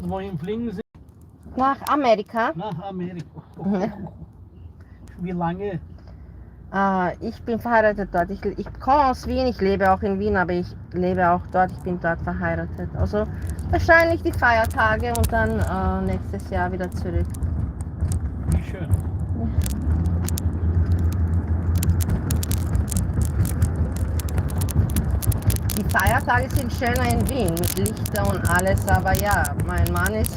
Und wohin fliegen Sie? Nach Amerika. Nach Amerika. Wie lange? Ich bin verheiratet dort. Ich komme aus Wien, ich lebe auch in Wien, aber ich lebe auch dort, ich bin dort verheiratet. Also wahrscheinlich die Feiertage und dann nächstes Jahr wieder zurück. Wie schön. Die Feiertage sind schöner in Wien mit Lichter und alles, aber ja, mein Mann ist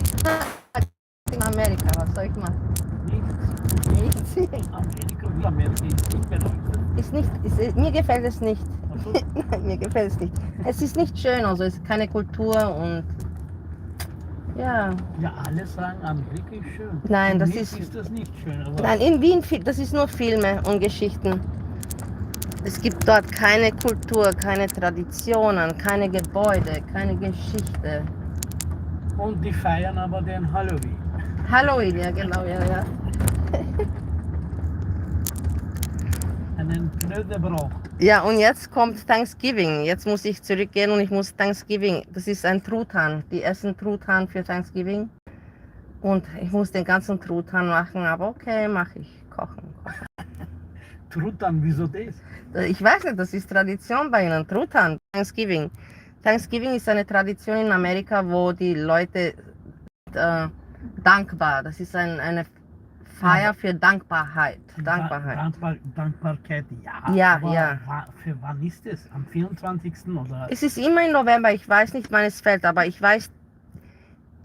in Amerika, was soll ich machen? Nichts. Amerika, wie Amerika ist nicht beleuchtet. Mir gefällt es nicht. Ach so. Nein, mir gefällt es nicht. Es ist nicht schön, also es ist keine Kultur und ja. Ja, alle sagen, Amerika ist schön. Nein, Für das mich ist das nicht schön. Aber nein, in Wien, das ist nur Filme und Geschichten. Es gibt dort keine Kultur, keine Traditionen, keine Gebäude, keine Geschichte. Und die feiern aber den Halloween. Halloween, ja genau, ja. Einen blöden Brauch. Ja, und jetzt kommt Thanksgiving. Jetzt muss ich zurückgehen und ich muss Thanksgiving, das ist ein Truthahn. Die essen Truthahn für Thanksgiving. Und ich muss den ganzen Truthahn machen, aber okay, mache ich. Kochen. Truthahn, wieso das? Ich weiß nicht, das ist Tradition bei ihnen. Truthahn, Thanksgiving. Thanksgiving ist eine Tradition in Amerika, wo die Leute dankbar, das ist eine Feier für Dankbarkeit. Dankbarkeit, ja. Ja, aber ja. Für wann ist es? Am 24. oder? Es ist immer im November, ich weiß nicht, wann es fällt, aber ich weiß,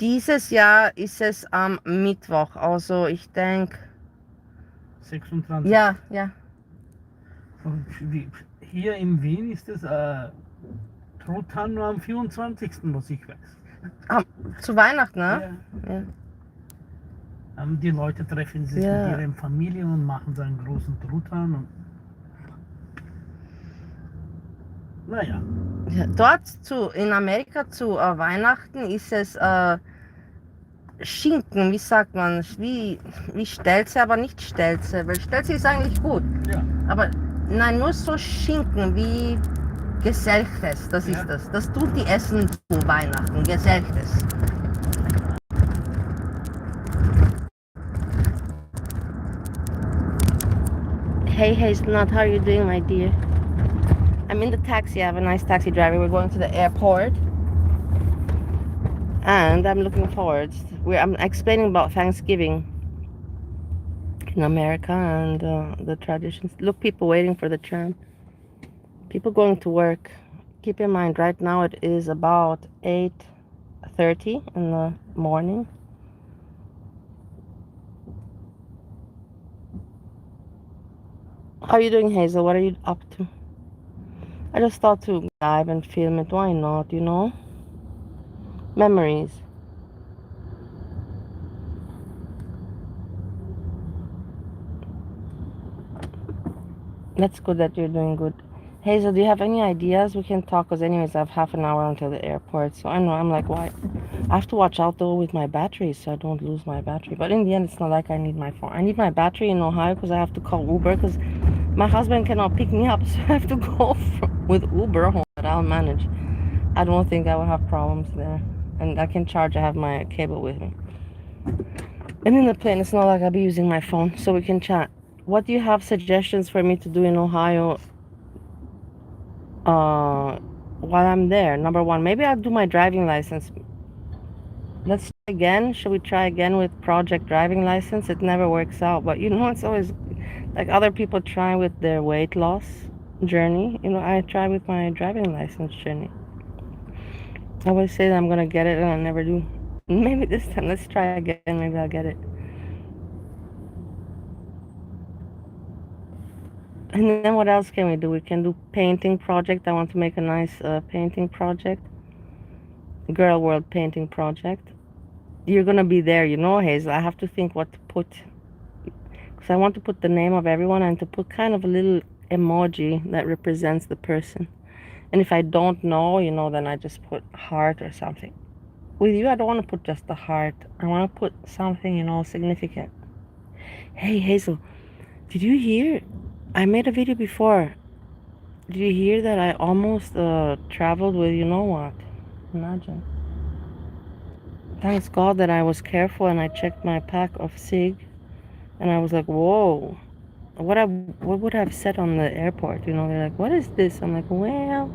dieses Jahr ist es am Mittwoch, also ich denke... 26. Ja. Und hier in Wien ist es Truthahn nur am 24., was ich weiß. Zu Weihnachten, ne? Ja. Die Leute treffen sich mit ihren Familien und machen so einen großen Truthahn. Und naja. Ja, dort in Amerika zu Weihnachten ist es Schinken, wie sagt man, wie Stelze, aber nicht Stelze, weil Stelze ist eigentlich gut. Ja. Aber nein, nur so Schinken wie Geselchtes, das ist das. Das tut die essen zu Weihnachten, Geselchtes. Hey Hazelnut, how are you doing, my dear? I'm in the taxi. I have a nice taxi driver. We're going to the airport. And I'm looking forward. I'm explaining about Thanksgiving in America and the traditions. Look, people waiting for the tram. People going to work. Keep in mind, right now it is about 8:30 in the morning. How are you doing, Hazel? What are you up to? I just thought to dive and film it. Why not, you know? Memories. That's good that you're doing good. Hazel, do you have any ideas? We can talk, because anyways, I have half an hour until the airport. So I know, I'm like, why? I have to watch out, though, with my battery, so I don't lose my battery. But in the end, it's not like I need my phone. I need my battery in Ohio, because I have to call Uber, because my husband cannot pick me up, so I have to go with Uber home, but I'll manage. I don't think I will have problems there. And I can charge, I have my cable with me. And in the plane, it's not like I'll be using my phone, so we can chat. What do you have suggestions for me to do in Ohio while I'm there? Number one, maybe I'll do my driving license. Let's try again. Should we try again with project driving license? It never works out, but you know, it's always like other people try with their weight loss journey. You know, I try with my driving license journey. I always say that I'm gonna get it and I never do. Maybe this time, let's try again. Maybe I'll get it. And then what else can we do? We can do painting project. I want to make a nice painting project. Girl world painting project. You're gonna be there, you know, Hazel. I have to think what to put. Because I want to put the name of everyone and to put kind of a little emoji that represents the person. And if I don't know, you know, then I just put heart or something. With you, I don't want to put just the heart. I want to put something, you know, significant. Hey, Hazel, did you hear? I made a video before. Did you hear that I almost traveled with, you know what? Imagine. thanks God that I was careful and I checked my pack of cig, and I was like, whoa, what would I have said on the airport? You know, they're like, what is this? I'm like, well,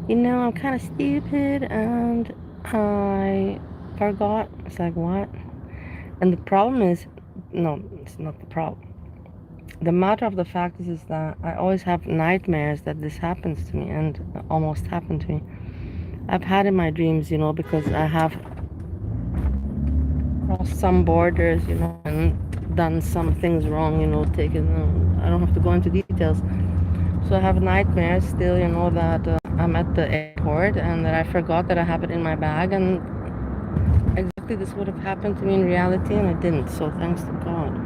you know, I'm kind of stupid and I forgot. It's like, what? And the problem is, no, it's not the problem. The matter of the fact is that I always have nightmares that this happens to me, and almost happened to me. I've had in my dreams, you know, because I have crossed some borders, you know, and done some things wrong, you know, I don't have to go into details. So I have nightmares still, you know, that I'm at the airport and that I forgot that I have it in my bag, and exactly this would have happened to me in reality, and it didn't, so thanks to God.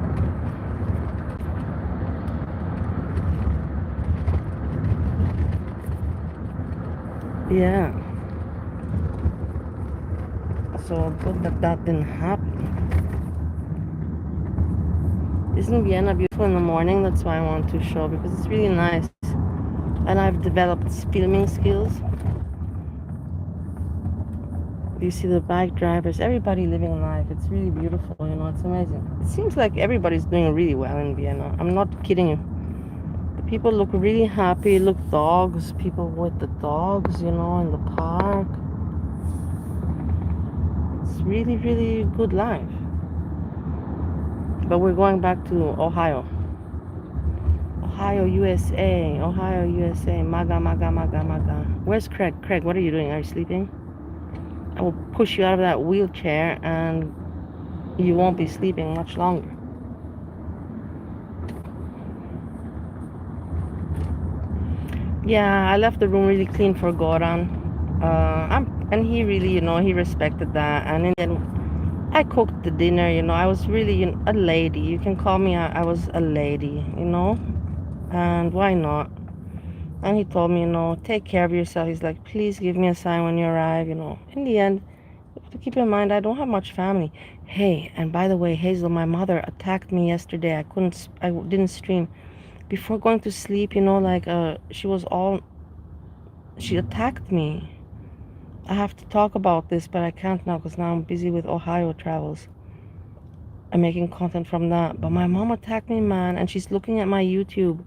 Yeah. So good that that didn't happen. Isn't Vienna beautiful in the morning? That's why I want to show, because it's really nice. And I've developed filming skills. You see the bike drivers, everybody living life. It's really beautiful, you know, it's amazing. It seems like everybody's doing really well in Vienna. I'm not kidding you. The people look really happy. Look, dogs, people with the dogs, you know, in the park. It's really, really good life. But we're going back to Ohio. Ohio, USA. Ohio, USA. Maga, maga, maga, maga. Where's Craig? Craig, what are you doing? Are you sleeping? I will push you out of that wheelchair and you won't be sleeping much longer. Yeah, I left the room really clean for Goran. And he really, you know, he respected that. And then I cooked the dinner, you know. I was really, you know, a lady. You can call me, I was a lady, you know. And why not? And he told me, you know, take care of yourself. He's like, please give me a sign when you arrive, you know. In the end, you have to keep in mind, I don't have much family. Hey, and by the way, Hazel, my mother attacked me yesterday. I didn't stream. Before going to sleep, you know, like, she attacked me. I have to talk about this, but I can't now because now I'm busy with Ohio travels. I'm making content from that. But my mom attacked me, man, and she's looking at my YouTube.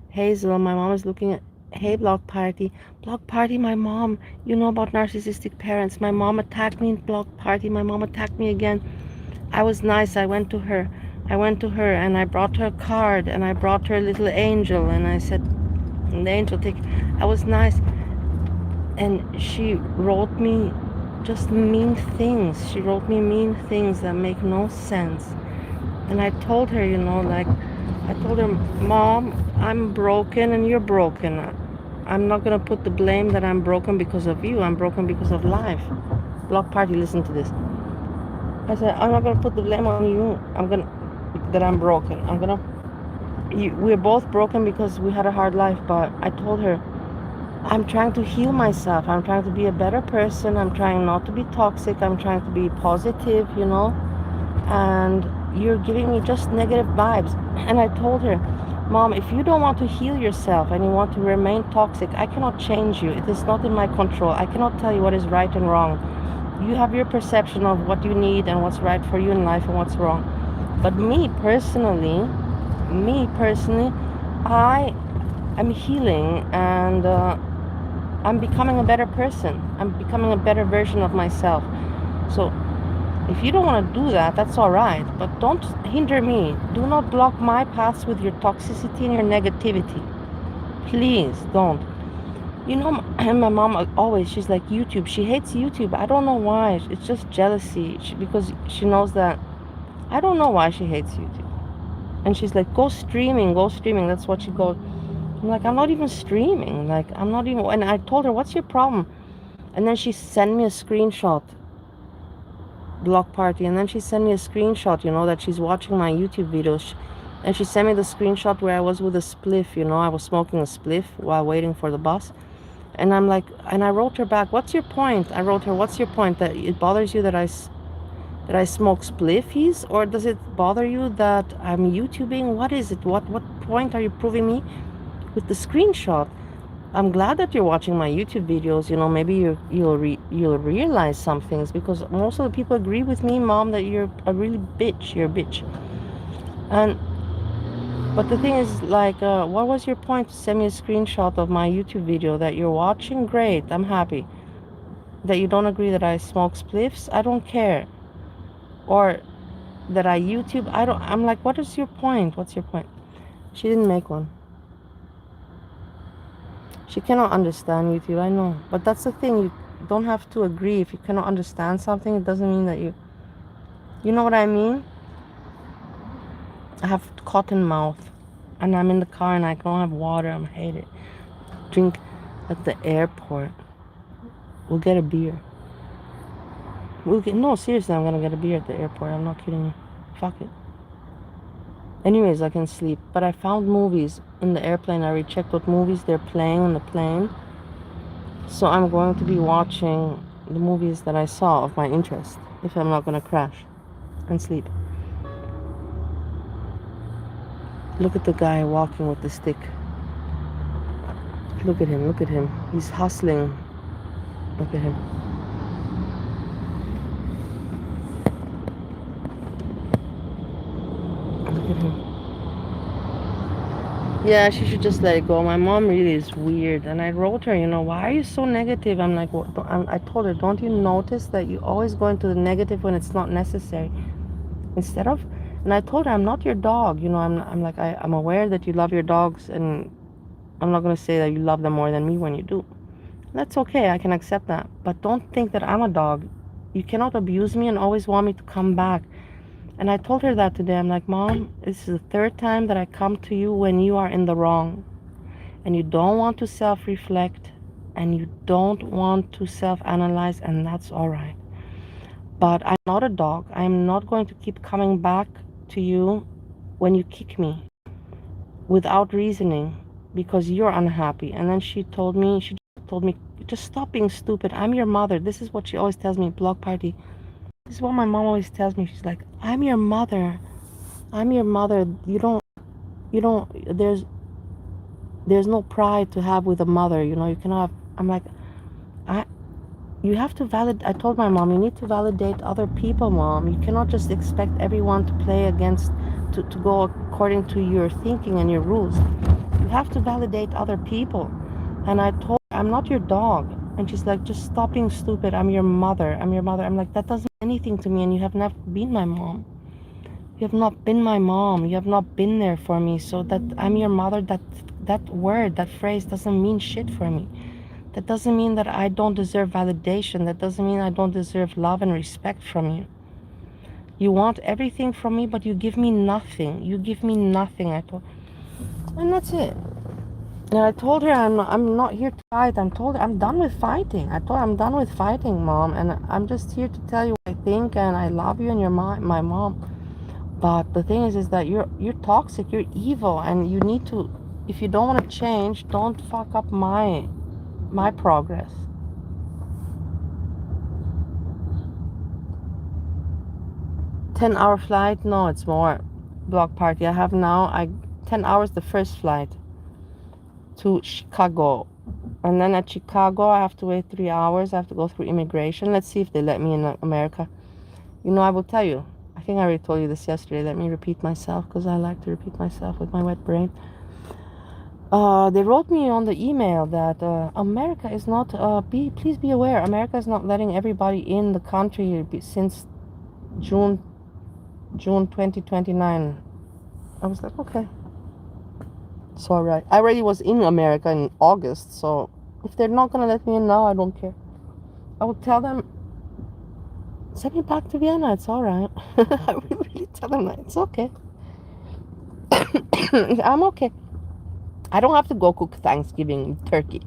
Hazel, my mom is looking at, hey, Block Party. Block Party, my mom, you know about narcissistic parents. My mom attacked me in Block Party. My mom attacked me again. I was nice. I went to her and I brought her a card and I brought her a little angel and I said, the angel take. I was nice. And she wrote me just mean things. She wrote me mean things that make no sense. And I told her, you know, like, I told her, Mom, I'm broken and you're broken. I'm not going to put the blame that I'm broken because of you. I'm broken because of life. Block Party, listen to this. I said, I'm not going to put the blame on you. That I'm broken. We're both broken because we had a hard life. But I told her, I'm trying to heal myself. I'm trying to be a better person. I'm trying not to be toxic. I'm trying to be positive, you know. And you're giving me just negative vibes. And I told her, Mom, if you don't want to heal yourself and you want to remain toxic, I cannot change you. It is not in my control. I cannot tell you what is right and wrong. You have your perception of what you need and what's right for you in life and what's wrong. But me personally, I am healing and I'm becoming a better person. I'm becoming a better version of myself. So if you don't want to do that, that's all right. But don't hinder me. Do not block my paths with your toxicity and your negativity. Please don't. You know, my mom always, she's like, YouTube. She hates YouTube. I don't know why. It's just jealousy. Because she knows that. I don't know why she hates YouTube. And she's like, go streaming. That's what she goes. I'm like, I'm not even streaming. Like, I'm not even. And I told her, what's your problem? And then she sent me a screenshot. Block Party. And then she sent me a screenshot, you know, that she's watching my YouTube videos. And she sent me the screenshot where I was with a spliff, you know. I was smoking a spliff while waiting for the bus. And I'm like, and I wrote her back, what's your point? I wrote her, what's your point? That it bothers you that I smoke spliffies? Or does it bother you that I'm YouTubing? What is it? What point are you proving me with the screenshot? I'm glad that you're watching my YouTube videos. You know, maybe you'll realize some things, because most of the people agree with me, Mom, that you're a really bitch. You're a bitch. And but the thing is, like, what was your point to send me a screenshot of my YouTube video that you're watching? Great, I'm happy. That you don't agree that I smoke spliffs? I don't care. Or that I YouTube? I don't. I'm like, what is your point? What's your point? She didn't make one. She cannot understand YouTube, I know. But that's the thing, you don't have to agree. If you cannot understand something, it doesn't mean that you know what I mean? I have cotton mouth, and I'm in the car and I don't have water. I hate it. Drink at the airport. We'll get a beer. No, seriously, I'm gonna get a beer at the airport. I'm not kidding you. Fuck it. Anyways, I can sleep. But I found movies in the airplane. I rechecked what movies they're playing on the plane. So I'm going to be watching the movies that I saw of my interest, if I'm not gonna crash and sleep. Look at the guy walking with the stick. Look at him, look at him. He's hustling. Look at him. Look at him. Yeah, she should just let it go. My mom really is weird. And I wrote her, why are you so negative? I'm like, what? I told her, don't you notice that you always go into the negative when it's not necessary? Instead of, and I told her, I'm not your dog. I'm aware that you love your dogs, and I'm not going to say that you love them more than me when you do. That's okay. I can accept that. But don't think that I'm a dog. You cannot abuse me and always want me to come back. And I told her that today. I'm like, Mom, this is the third time that I come to you when you are in the wrong. And you don't want to self-reflect. And you don't want to self-analyze. And that's all right. But I'm not a dog. I'm not going to keep coming back to you when you kick me without reasoning because you're unhappy. And then she told me, just stop being stupid. I'm your mother. This is what she always tells me, block party. This is what my mom always tells me. She's like, I'm your mother. I'm your mother. You don't, there's no pride to have with a mother. You cannot have, I'm like, you have to validate. I told my mom, you need to validate other people, Mom. You cannot just expect everyone to play to go according to your thinking and your rules. You have to validate other people. And I told her, I'm not your dog. And she's like, just stop being stupid. I'm your mother. I'm your mother. I'm like, that doesn't mean anything to me, and you have never been my mom. You have not been my mom. You have not been there for me. So that I'm your mother, that word, that phrase doesn't mean shit for me. That doesn't mean that I don't deserve validation. That doesn't mean I don't deserve love and respect from you. You want everything from me, but you give me nothing. You give me nothing. And that's it. And I told her I'm not here to fight. I'm done with fighting. I told her I'm done with fighting, Mom. And I'm just here to tell you what I think, and I love you, and you're my mom. But the thing is that you're toxic. You're evil, and you need to. If you don't want to change, don't fuck up my progress. $10-hour flight? No, it's more. Block party. I have now 10 hours the first flight to Chicago. And then at Chicago, I have to wait 3 hours. I have to go through immigration. Let's see if they let me in America. I will tell you. I think I already told you this yesterday. Let me repeat myself, because I like to repeat myself with my wet brain. They wrote me on the email that America is not, please be aware, America is not letting everybody in the country since June 2029. I was like, okay. It's all right. I already was in America in August, so if they're not going to let me in now, I don't care. I will tell them, send me back to Vienna. It's all right. I will really tell them that. It's okay. I'm okay. I don't have to go cook Thanksgiving turkey.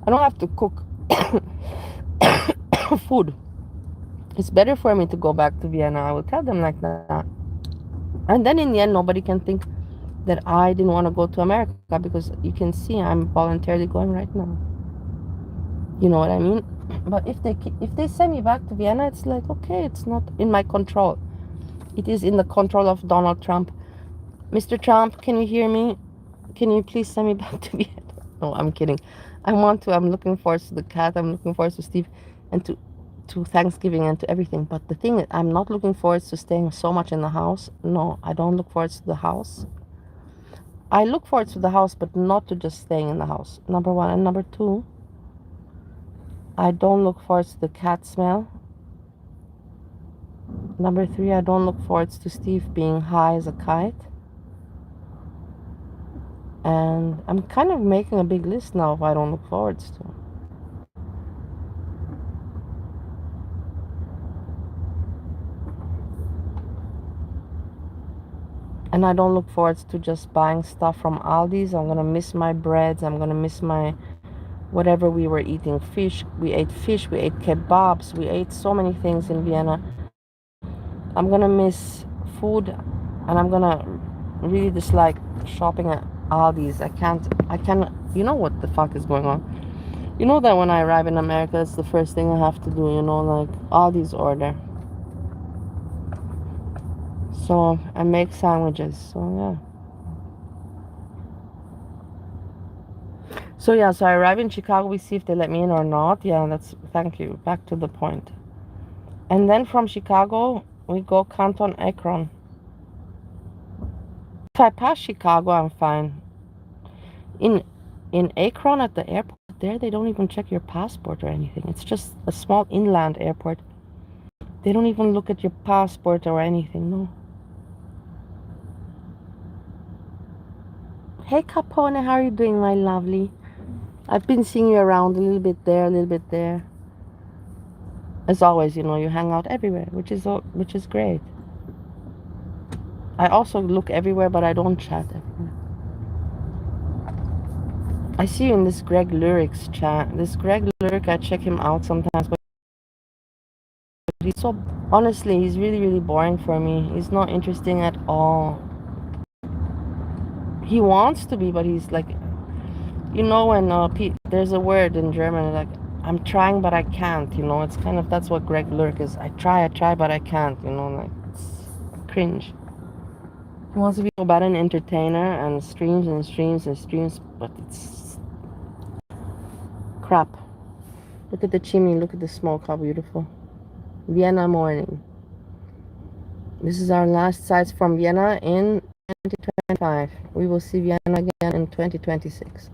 I don't have to cook food. It's better for me to go back to Vienna. I will tell them like that. And then in the end, nobody can think that I didn't want to go to America, because you can see I'm voluntarily going right now. You know what I mean? But if they send me back to Vienna, it's like, okay, it's not in my control. It is in the control of Donald Trump. Mr. Trump, can you hear me? Can you please send me back to Vienna? No, I'm kidding. I'm looking forward to the cat. I'm looking forward to Steve and to Thanksgiving and to everything. But the thing is, I'm not looking forward to staying so much in the house. No, I don't look forward to the house. I look forward to the house, but not to just staying in the house. Number one. And number two, I don't look forward to the cat smell. Number three, I don't look forward to Steve being high as a kite. And I'm kind of making a big list now of I don't look forward to. And I don't look forward to just buying stuff from Aldi's. I'm gonna miss my breads. I'm gonna miss my whatever we were eating. Fish. We ate fish. We ate kebabs. We ate so many things in Vienna. I'm gonna miss food, and I'm gonna really dislike shopping at Aldi's. I can't. You know what the fuck is going on? You know that when I arrive in America, it's the first thing I have to do. You know, like Aldi's order. So I make sandwiches. So yeah. So yeah, so I arrive in Chicago. We see if they let me in or not. Yeah, thank you. Back to the point. And then from Chicago, we go Canton Akron. If I pass Chicago, I'm fine. In Akron at the airport, there they don't even check your passport or anything. It's just a small inland airport. They don't even look at your passport or anything. No. Hey Capone, how are you doing, my lovely? I've been seeing you around a little bit there, a little bit there. As always, you know, you hang out everywhere, which is great. I also look everywhere, but I don't chat everywhere. I see you in this Greg Lyrics chat. This Greg Lyric, I check him out sometimes, but he's so honestly, he's really, really boring for me. He's not interesting at all. He wants to be, but he's like, you know, when there's a word in German like I'm trying but I can't. You know, it's kind of that's what Greg Lyric is. I try, but I can't. You know, like it's cringe. He wants to be about an entertainer and streams and streams and streams, but it's crap. Look at the chimney, look at the smoke, how beautiful. Vienna morning. This is our last sights from Vienna in 2025. We will see Vienna again in 2026.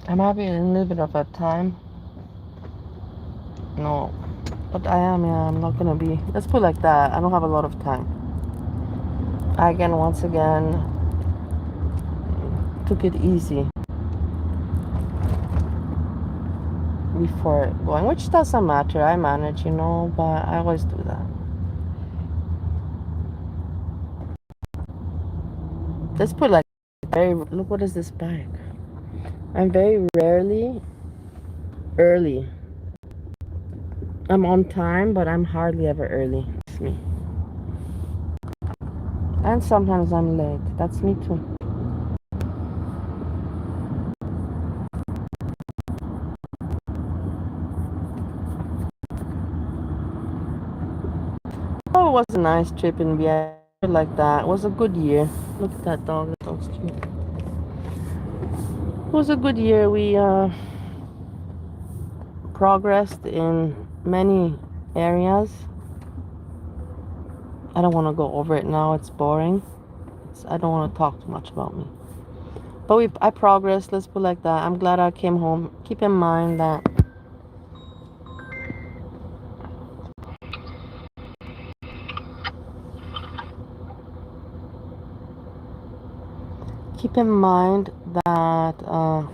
I'm having a little bit of a time. No, but I am, yeah, I'm not gonna be. Let's put it like that. I don't have a lot of time. Once again, took it easy before going, which doesn't matter. I manage, you know, but I always do that. Let's put like look, what is this bag? I'm very rarely early. I'm on time, but I'm hardly ever early. It's me. And sometimes I'm late. That's me too. Oh, it was a nice trip in Vienna. Like that. It was a good year. Look at that dog. That dog's cute. It was a good year. We progressed in many areas. I don't want to go over it now. It's boring. I don't want to talk too much about me. But I progressed. Let's put it like that. I'm glad I came home. Keep in mind that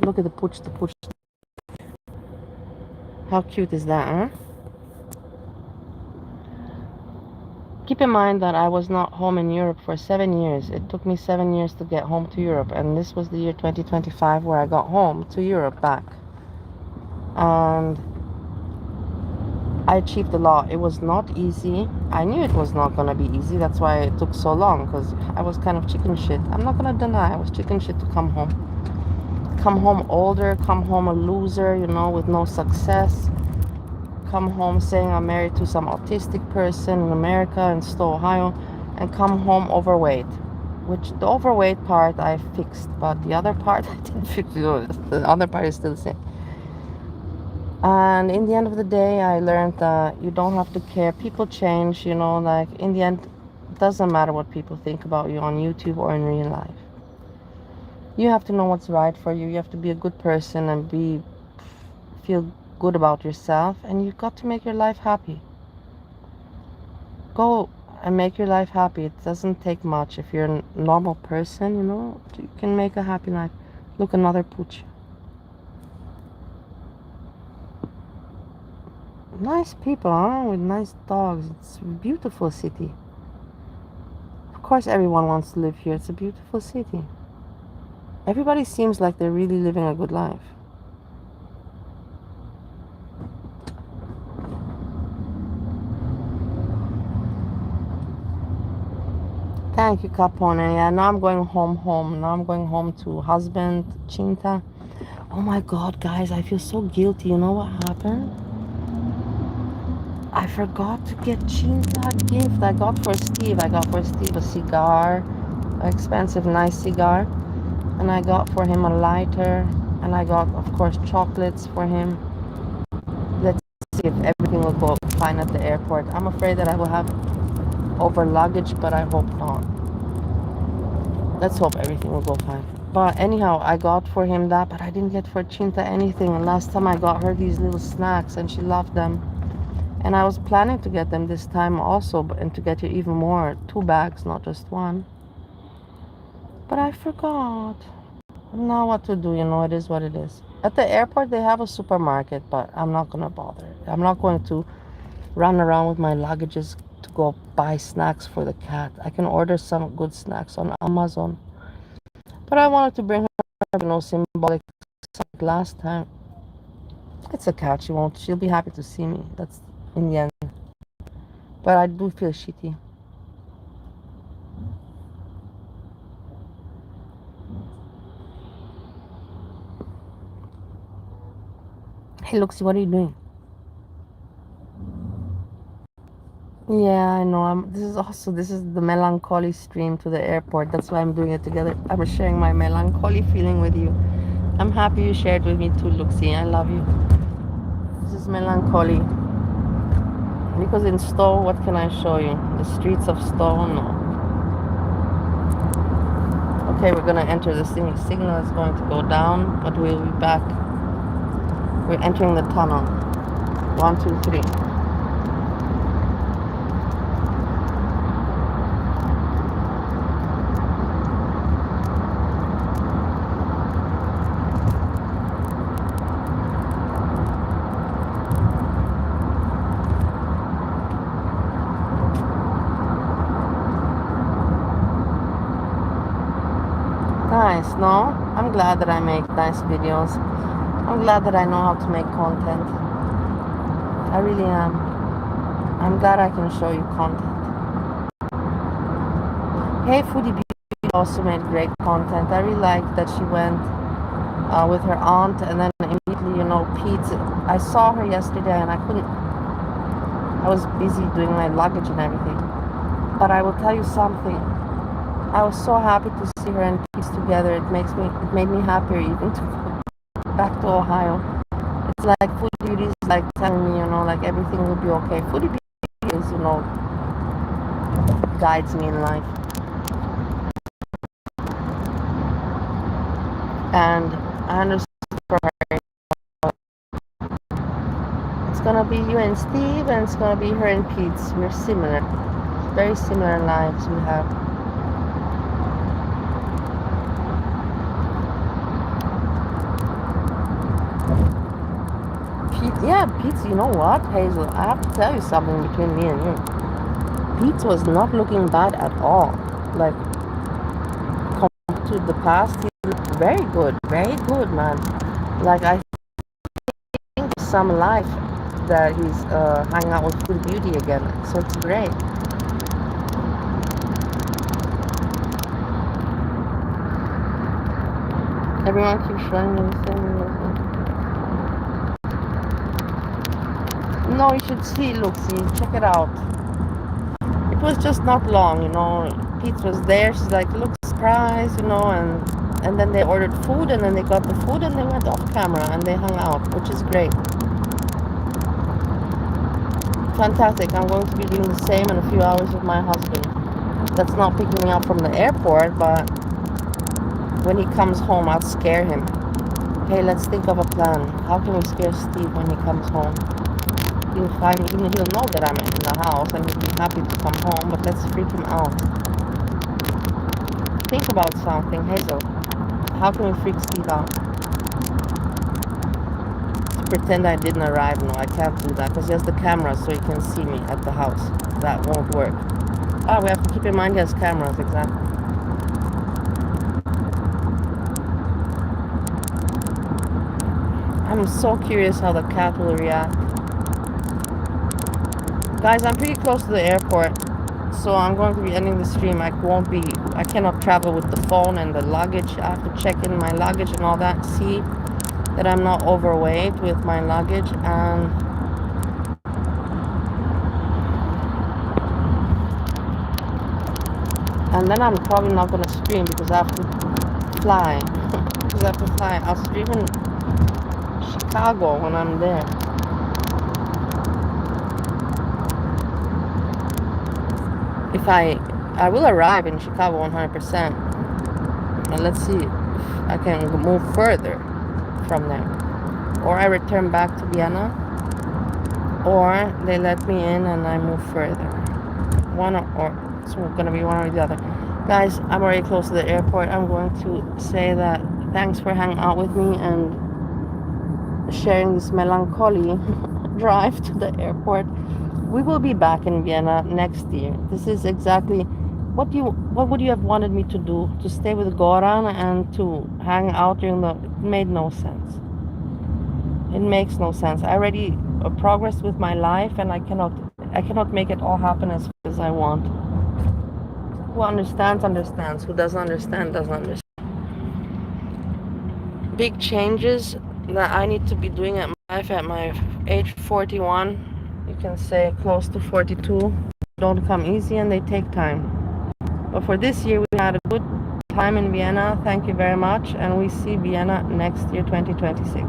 look at the pooch. How cute is that, huh? Keep in mind that I was not home in Europe for 7 years. It took me 7 years to get home to Europe, and this was the year 2025 where I got home to Europe back. And I achieved a lot. It was not easy. I knew it was not gonna be easy. That's why it took so long, because I was kind of chicken shit. I'm not gonna deny I was chicken shit to come home. Come home older, come home a loser, with no success. Come home saying I'm married to some autistic person in America, in Stowe, Ohio, and come home overweight. Which the overweight part I fixed, but the other part I didn't fix. The other part is still the same. And in the end of the day, I learned that you don't have to care. People change, like in the end, it doesn't matter what people think about you on YouTube or in real life. You have to know what's right for you. You have to be a good person and feel good about yourself, and you've got to make your life happy. Go and make your life happy. It doesn't take much. If you're a normal person, you can make a happy life. Look, another pooch. Nice people, huh? With nice dogs. It's a beautiful city. Of course everyone wants to live here. It's a beautiful city. Everybody seems like they're really living a good life. Thank you, Capone. Yeah, now I'm going home. Now I'm going home to husband, Chinta. Oh my God, guys, I feel so guilty. You know what happened? I forgot to get Chinta a gift. I got for Steve a cigar, an expensive, nice cigar. And I got for him a lighter. And I got, of course, chocolates for him. Let's see if everything will go fine at the airport. I'm afraid that I will have over luggage, but I hope not. Let's hope everything will go fine. But anyhow, I got for him that, but I didn't get for Chinta anything. And last time I got her these little snacks, and she loved them. And I was planning to get them this time also, and to get you even more. 2 bags, not just one. But I forgot. Now what to do, it is what it is. At the airport, they have a supermarket, but I'm not going to bother. I'm not going to run around with my luggages to go buy snacks for the cat. I can order some good snacks on Amazon. But I wanted to bring her, symbolic like last time. It's a cat. She'll be happy to see me. That's in the end. But I do feel shitty. Hey, Luxie, what are you doing? Yeah, I know. This is the melancholy stream to the airport. That's why I'm doing it together. I'm sharing my melancholy feeling with you. I'm happy you shared with me too, Luxie. I love you. This is melancholy. Because in Stowe, what can I show you? The streets of Stowe? No. Okay, we're gonna enter the signal. Signal is going to go down, but we'll be back. We're entering the tunnel. 1, 2, 3. Nice, no? I'm glad that I make nice videos. I'm glad that I know how to make content. I really am. I'm glad I can show you content. Hey, Foodie Beauty also made great content. I really liked that she went with her aunt, and then immediately, Pete. I saw her yesterday and I was busy doing my luggage and everything. But I will tell you something. I was so happy to see her and Pete together. It made me happier even to go back to Ohio. It's like Foodie Beauty is like telling me, like everything will be okay. Foodie Beauty is, guides me in life. And I understand for her. It's gonna be you and Steve, and it's gonna be her and Pete's. We're similar. Very similar lives we have. Pete's, you know what, Hazel? I have to tell you something between me and you. Pete was not looking bad at all. Like, compared to the past, he looked very good, man. Like, I think some life that he's hanging out with Food Beauty again. So it's great. Everyone keeps running in the same direction. No, you should see, look, see, check it out. It was just not long, you know. Pete was there. She's like, look, surprise, you know, and then they ordered food, and then they got the food, and they went off camera, and they hung out, which is great. Fantastic. I'm going to be doing the same in a few hours with my husband. That's not picking me up from the airport, but when he comes home, I'll scare him. Hey, let's think of a plan. How can we scare Steve when he comes home? He'll know that I'm in the house and he'll be happy to come home, but let's freak him out. Think about something, Hazel. How can we freak Steve out? Pretend I didn't arrive. No, I can't do that because he has the camera so he can see me at the house. That won't work. Ah, we have to keep in mind he has cameras, exactly. I'm so curious how the cat will react. Guys, I'm pretty close to the airport, so I'm going to be ending the stream. I cannot travel with the phone and the luggage. I have to check in my luggage and all that. See that I'm not overweight with my luggage, and then I'm probably not gonna stream because I have to fly. I'll stream in Chicago when I'm there. I will arrive in Chicago 100%. And let's see if I can move further from there, or I return back to Vienna, or they let me in and I move further. It's gonna be one or the other. Guys, I'm already close to the airport. I'm going to say that thanks for hanging out with me and sharing this melancholy drive to the airport. We will be back in Vienna next year. This is exactly what would you have wanted me to do? To stay with Goran and to hang out during the... It made no sense. It makes no sense. I already progressed with my life, and I cannot make it all happen as fast as I want. Who understands, understands. Who doesn't understand, doesn't understand. Big changes that I need to be doing at my life at my age 41, you can say close to 42, don't come easy and they take time. But for this year, we had a good time in Vienna. Thank you very much. And we see Vienna next year, 2026.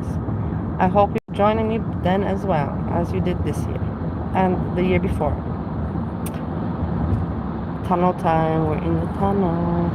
I hope you're joining me then as well as you did this year and the year before. Tunnel time. We're in the tunnel.